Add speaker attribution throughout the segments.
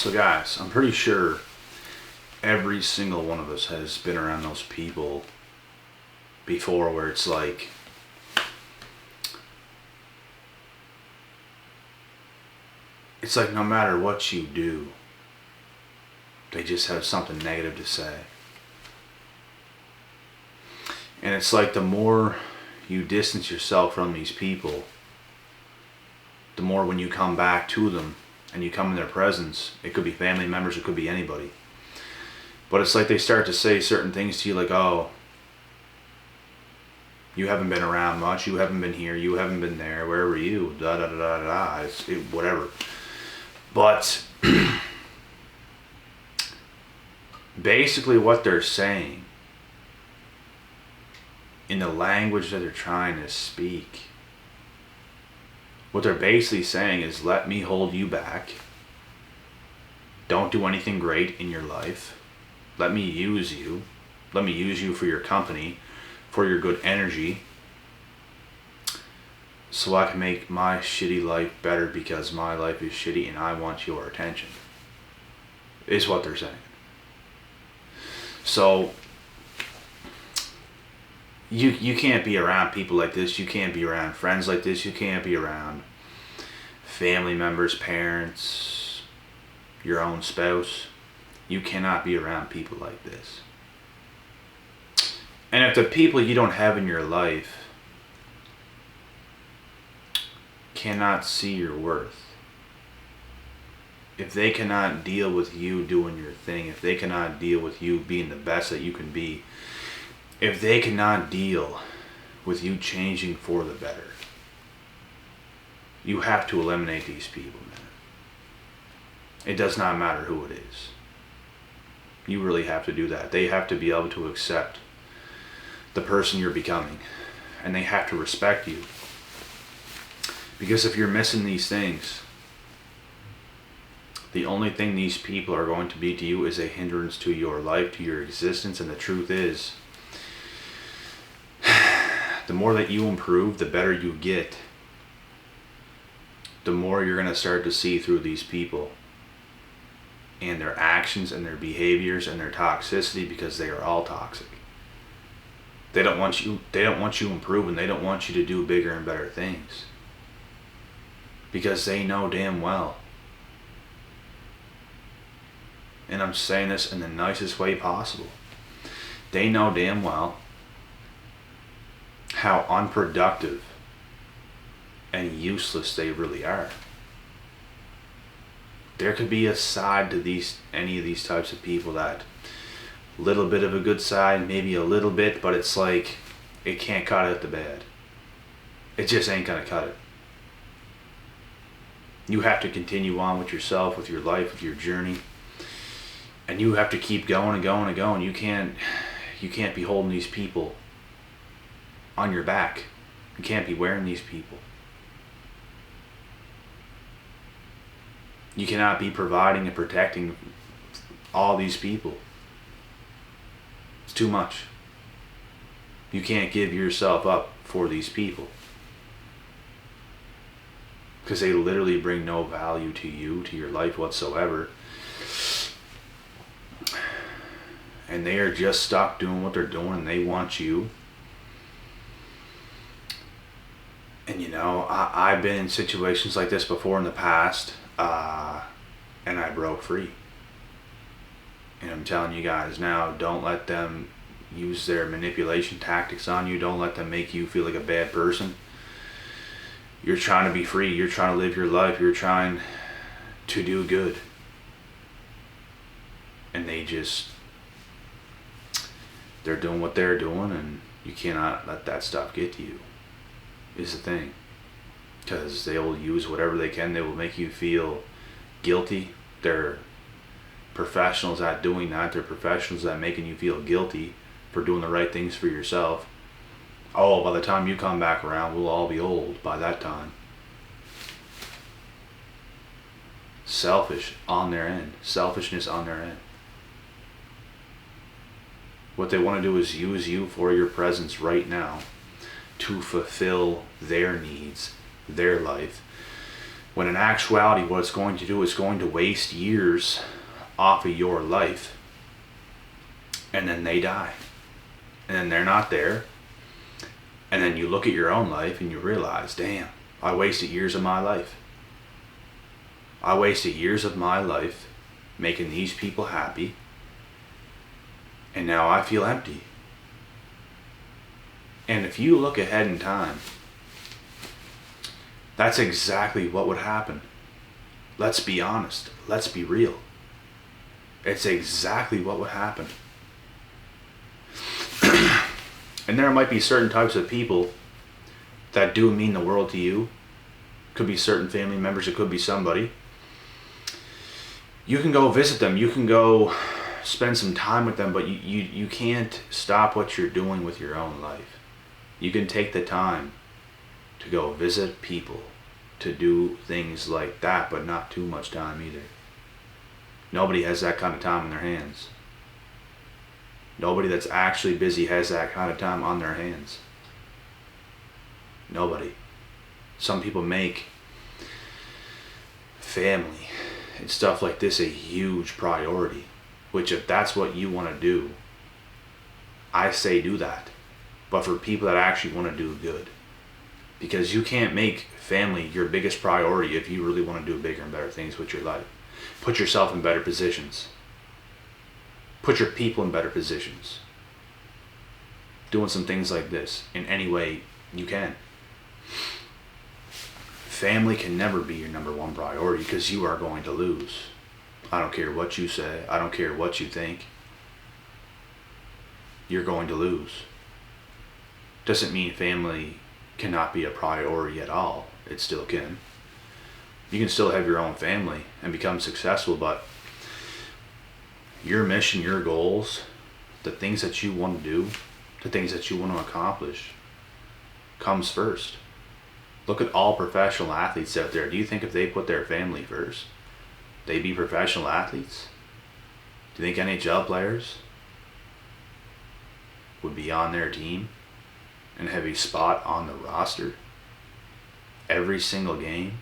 Speaker 1: So guys, I'm pretty sure every single one of us has been around those people before where it's like, no matter what you do, they just have something negative to say. And it's like the more you distance yourself from these people, the more when you come back to them and you come in their presence, it could be family members, it could be anybody. But it's like they start to say certain things to you like, oh, you haven't been around much, you haven't been here, you haven't been there, where were you, da da da da da, whatever. But basically what they're saying in the language that they're trying to speak, what they're basically saying is, let me hold you back. Don't do anything great in your life. Let me use you. Let me use you for your company, for your good energy, so I can make my shitty life better because my life is shitty and I want your attention, is what they're saying. So you can't be around people like this. You can't be around friends like this. You can't be around family members, parents, your own spouse. You cannot be around people like this. And if the people you don't have in your life cannot see your worth, if they cannot deal with you doing your thing, if they cannot deal with you being the best that you can be, if they cannot deal with you changing for the better, you have to eliminate these people, man. It does not matter who it is. You really have to do that. They have to be able to accept the person you're becoming, and they have to respect you. Because if you're missing these things, the only thing these people are going to be to you is a hindrance to your life, to your existence. And the truth is, the more that you improve, the better you get, the more you're going to start to see through these people and their actions and their behaviors and their toxicity, because they are all toxic. They don't want you improving. They don't want you to do bigger and better things, because they know damn well, and I'm saying this in the nicest way possible, they know damn well how unproductive and useless they really are. There could be a side to any of these types of people, that little bit of a good side, maybe a little bit, but it's like it can't cut out the bad. It just ain't gonna cut it. You have to continue on with yourself, with your life, with your journey, and you have to keep going and going and going. You can't be holding these people on your back. You can't be wearing these people. You cannot be providing and protecting all these people. It's too much. You can't give yourself up for these people, because they literally bring no value to you, to your life whatsoever. And they are just stuck doing what they're doing, and they want you. And I've been in situations like this before in the past, and I broke free. And I'm telling you guys now, don't let them use their manipulation tactics on you. Don't let them make you feel like a bad person. You're trying to be free. You're trying to live your life. You're trying to do good. And they're doing what they're doing, and you cannot let that stuff get to you, is the thing. Because they will use whatever they can. They will make you feel guilty. They're professionals at doing that. They're professionals at making you feel guilty for doing the right things for yourself. Oh, by the time you come back around, we'll all be old by that time. Selfishness on their end. What they want to do is use you for your presence right now to fulfill their needs, their life, When in actuality, what it's going to do is going to waste years off of your life. And then they die. And then they're not there. And then you look at your own life and you realize, damn, I wasted years of my life. I wasted years of my life making these people happy. And now I feel empty. And if you look ahead in time, that's exactly what would happen. Let's be honest. Let's be real. It's exactly what would happen. And there might be certain types of people that do mean the world to you. Could be certain family members. It could be somebody. You can go visit them. You can go spend some time with them. But you can't stop what you're doing with your own life. You can take the time to go visit people, to do things like that, but not too much time either. Nobody has that kind of time in their hands. Nobody that's actually busy has that kind of time on their hands. Nobody. Some people make family and stuff like this a huge priority, which if that's what you want to do, I say do that. But for people that actually want to do good. Because you can't make family your biggest priority if you really want to do bigger and better things with your life. Put yourself in better positions. Put your people in better positions. Doing some things like this in any way you can. Family can never be your number one priority because you are going to lose. I don't care what you say. I don't care what you think. You're going to lose. Doesn't mean family cannot be a priority at all. It still can. You can still have your own family and become successful, but your mission, your goals, the things that you want to do, the things that you want to accomplish comes first. Look at all professional athletes out there. Do you think if they put their family first, they'd be professional athletes? Do you think NHL players would be on their team and have a spot on the roster every single game,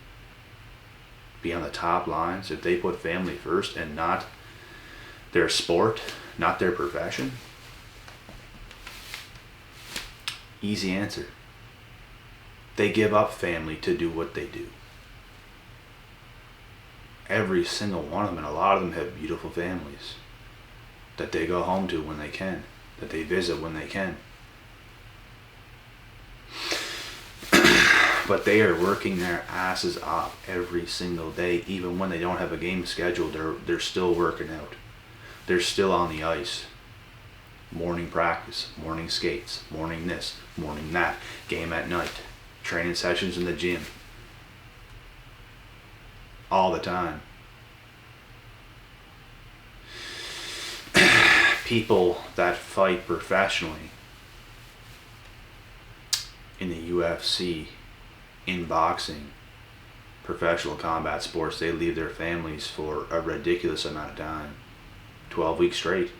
Speaker 1: be on the top lines if they put family first and not their sport, not their profession? Easy answer. They give up family to do what they do. Every single one of them, and a lot of them have beautiful families that they go home to when they can, that they visit when they can. But they are working their asses off every single day. Even when they don't have a game scheduled, they're still working out. They're still on the ice. Morning practice, morning skates, morning this, morning that, game at night, training sessions in the gym. All the time. People that fight professionally in the UFC, in boxing, professional combat sports, they leave their families for a ridiculous amount of time. 12 weeks straight.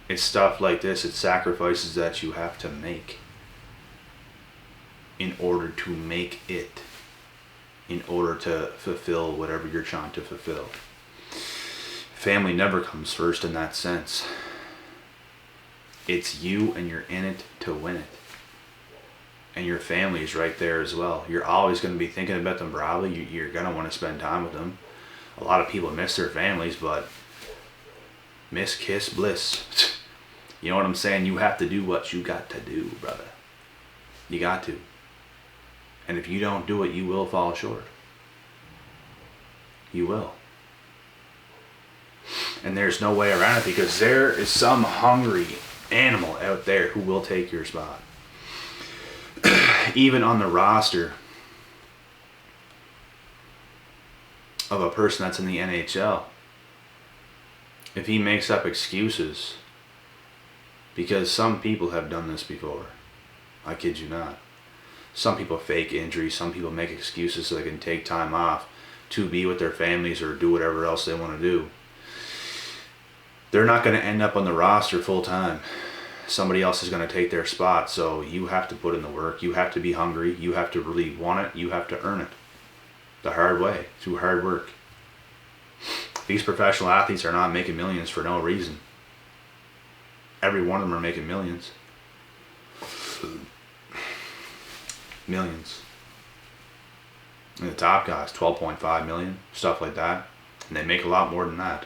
Speaker 1: It's stuff like this. It's sacrifices that you have to make in order to make it, in order to fulfill whatever you're trying to fulfill. Family never comes first in that sense. It's you, and you're in it to win it. And your family is right there as well. You're always going to be thinking about them probably. You're going to want to spend time with them. A lot of people miss their families, but miss, kiss, bliss. You know what I'm saying? You have to do what you got to do, brother. You got to. And if you don't do it, you will fall short. You will. And there's no way around it, because there is some hungry animal out there who will take your spot. Even on the roster of a person that's in the NHL, if he makes up excuses, because some people have done this before, I kid you not. Some people fake injuries, some people make excuses so they can take time off to be with their families or do whatever else they want to do. They're not going to end up on the roster full time. somebody else is going to take their spot. So you have to put in the work. You have to be hungry. You have to really want it. You have to earn it the hard way, through hard work. These professional athletes are not making millions for no reason. Every one of them are making millions. Millions. And the top guys, 12.5 million, stuff like that. And they make a lot more than that.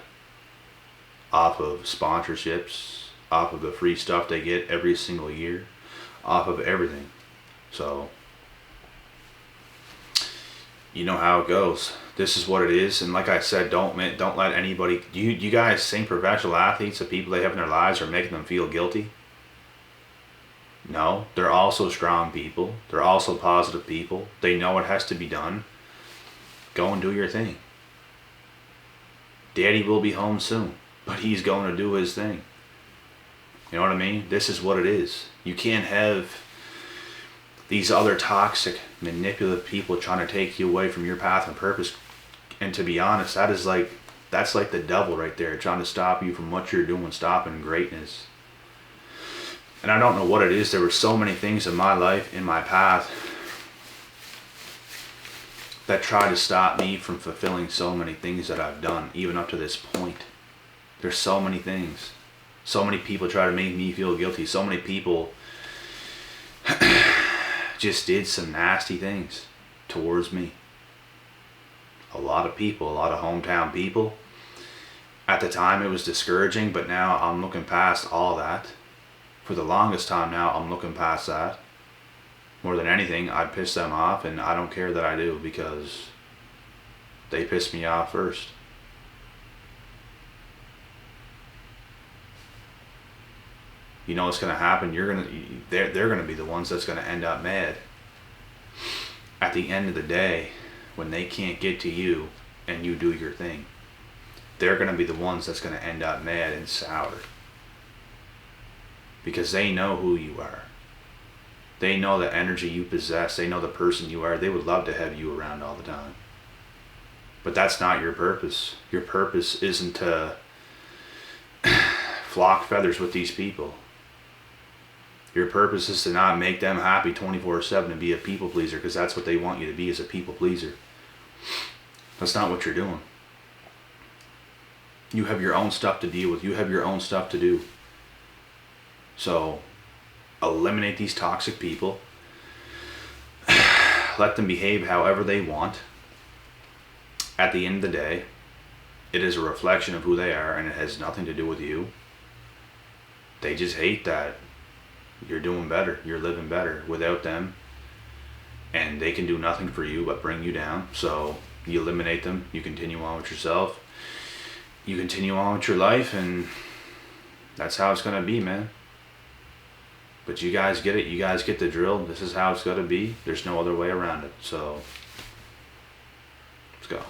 Speaker 1: Off of sponsorships, off of the free stuff they get every single year, off of everything. So, you know how it goes. This is what it is. And like I said, don't let anybody, you guys think professional athletes, the people they have in their lives, are making them feel guilty? No, they're also strong people. They're also positive people. They know it has to be done. Go and do your thing. Daddy will be home soon, but he's going to do his thing. You know what I mean? This is what it is. You can't have these other toxic, manipulative people trying to take you away from your path and purpose. And to be honest, that's like the devil right there, trying to stop you from what you're doing, stopping greatness. And I don't know what it is. There were so many things in my life, in my path, that try to stop me from fulfilling so many things that I've done, even up to this point. There's so many things. So many people try to make me feel guilty. So many people just did some nasty things towards me. A lot of people, a lot of hometown people. At the time it was discouraging, but now I'm looking past all that. For the longest time now, I'm looking past that. More than anything, I piss them off, and I don't care that I do, because they piss me off first. You know what's going to happen? They're going to be the ones that's going to end up mad. At the end of the day, when they can't get to you and you do your thing, they're going to be the ones that's going to end up mad and sour. Because they know who you are. They know the energy you possess. They know the person you are. They would love to have you around all the time. But that's not your purpose. Your purpose isn't to flock feathers with these people. Your purpose is to not make them happy 24/7 and be a people pleaser, because that's what they want you to be, is a people pleaser. That's not what you're doing. You have your own stuff to deal with. You have your own stuff to do. So, eliminate these toxic people. Let them behave however they want. At the end of the day, it is a reflection of who they are, and it has nothing to do with you. They just hate that you're doing better, you're living better without them, and they can do nothing for you but bring you down. So you eliminate them, you continue on with yourself, you continue on with your life, and that's how it's going to be, man. But you guys get it. You guys get the drill. This is how it's got to be. There's no other way around it. So, let's go.